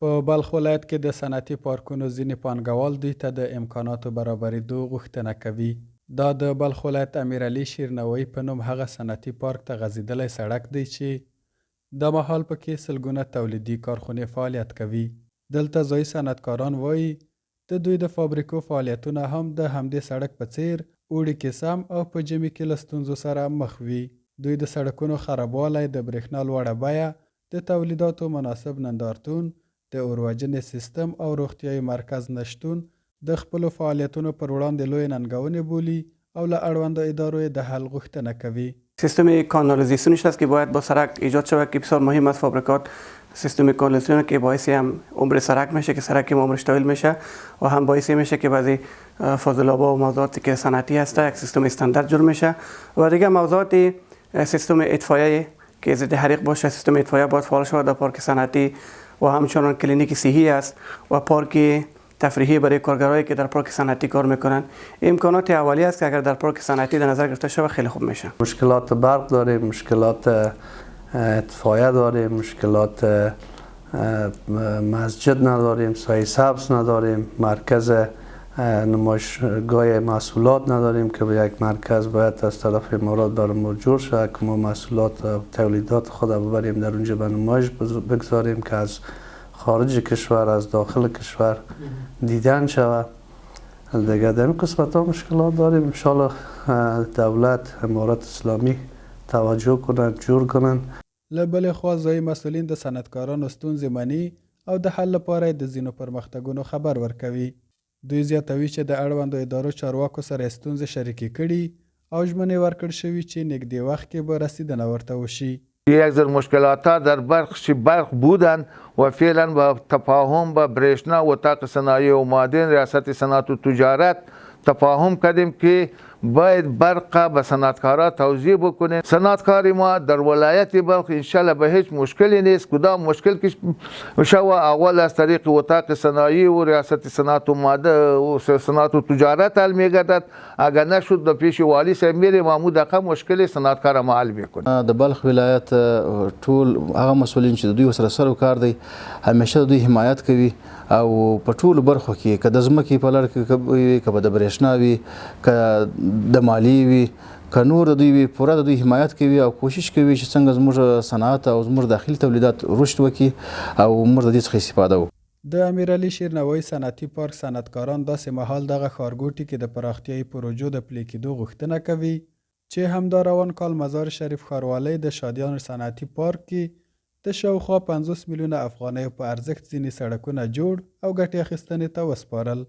په بلخ ولایت کې د صنعتي پارکونو ځینې پانګوال دوی ته د امکاناتو برابرېدو غوښتنه کوي. دا د بلخ ولایت امیرعلي شیرنوایی په نوم هغه صنعتي پارک ته غځېدلی سړک دی چې دا مهال پکې سلګونه تولیدي کارخونې فعالیت کوي. دلته ځایي صنعتکاران وایي د دوی د فابریکو فعالیتونه هم د همدې سړک په څیر اوړي کې سم او په ژمي کې له ستونزو سره مخ وي. دوی د سړکونو خرابوالی، د برېښنا لوړه بیه، د تولیداتو مناسب نندارتون، د اوروجنې سیستم او روغتیايي مرکز نشتون د خپلو فعالیتونو پر وړاندې لوی ننګونې بولي او له اړوندو ادارو د حل غوښتنه کوي. سیستم کانالیزاسیونش است که باید با سرک ایجاد شود که بسیار مهم است. فابریکات سیستم کانالیزاسیون که باعث هم عمر سرک میشه که سرک عمرش طویل میشه و هم باعث میشه که بعضی فاضلاب‌ها و موضوعاتی که صنعتی هست یک سیستم استاندارد جور میشه و دیگه موضوعات سیستم اطفائیه که ضد حریق باشه. سیستم اطفائیه باید فعال شود در پارک صنعتی و همچنان کلینیک صحی است و پارک تفریحی برای کارگرایی که در پارک صنعتی کار میکنن. امکانات اولیه است که اگر در پارک صنعتی در نظر گرفته شود خیلی خوب میشه. مشکلات برق داریم، مشکلات اطفائیه داریم، مشکلات مسجد نداریم، سایه سبز نداریم، مرکز نمایشگاه محصولات نداریم که به یک مرکز باید از طرف امارات برامون جور شود که ما محصولات و تولیدات خود ببریم در اونجا به نمایش بگذاریم که از خارج کشور از داخل کشور دیدن شود. دیگه در این قسمت ها مشکلات داریم. انشالله دولت امارات اسلامی توجه کنند، جور کنند. له بلې خوا ځایي مسئولین د صنعتکارانو ستونزې مني او د حل لپاره د ځینو پرمختګونو خبر ورکوي. دوی زیاتوي چې د اړوندو ادارو چارواکو سره ستونزې شریکې کړي او ژمنې ورکړل شوي چې نږدې وخت کې به رسیدنه ورته وشي. یک ذره مشکلات در برق بودند و فعلا با تفاهم با برشنا و طاقت صنایع و معادن ریاست صنعت و تجارت تفاهم کردیم که باید برق به صنعتکارا توزیع بکنیم. صنعتکار ما در ولایت بلخ انشالله به هیچ مشکلی نیست. کدام مشکل که شو اول از طریق وثاق صنایع و ریاست صنعت و معادن و صنعت و تجارت حل میگردد. اگر نشد در پیش والی صاحب میریم عمود دقیقه مشکل صنعتکار ما حل میکنه. د بلخ ولایت ټول هغه مسولین چې د دوی سره سره کار دی همیشه د دوی حمایت کوي او په ټولو برخو کې که د ځمکې په لړ کې که به د برېښنا وي که د مالی وي که نور د دوی وي پوره د دوی حمایت کوي او کوشش کوي چې څنګه زموږ صنعت او زموږ داخلي تولیدات رشد وکړي او موږ د دې څخه استفاده وکړو. د امیرعلي شیرنوایی صنعتي پارک صنعتکاران داسې مهال دغه ښارګوټي کې د پراختیايي پروژو د پلي کېدو غوښتنه کوي چې همدا روان کال مزار شریف ښاروالۍ د شادیان صنعتي پارک کې د شاوخوا 50 میلیونه افغانیو په ارزښت ځینې سړکونه جوړ او ګټې اخیستنې ته وسپارل.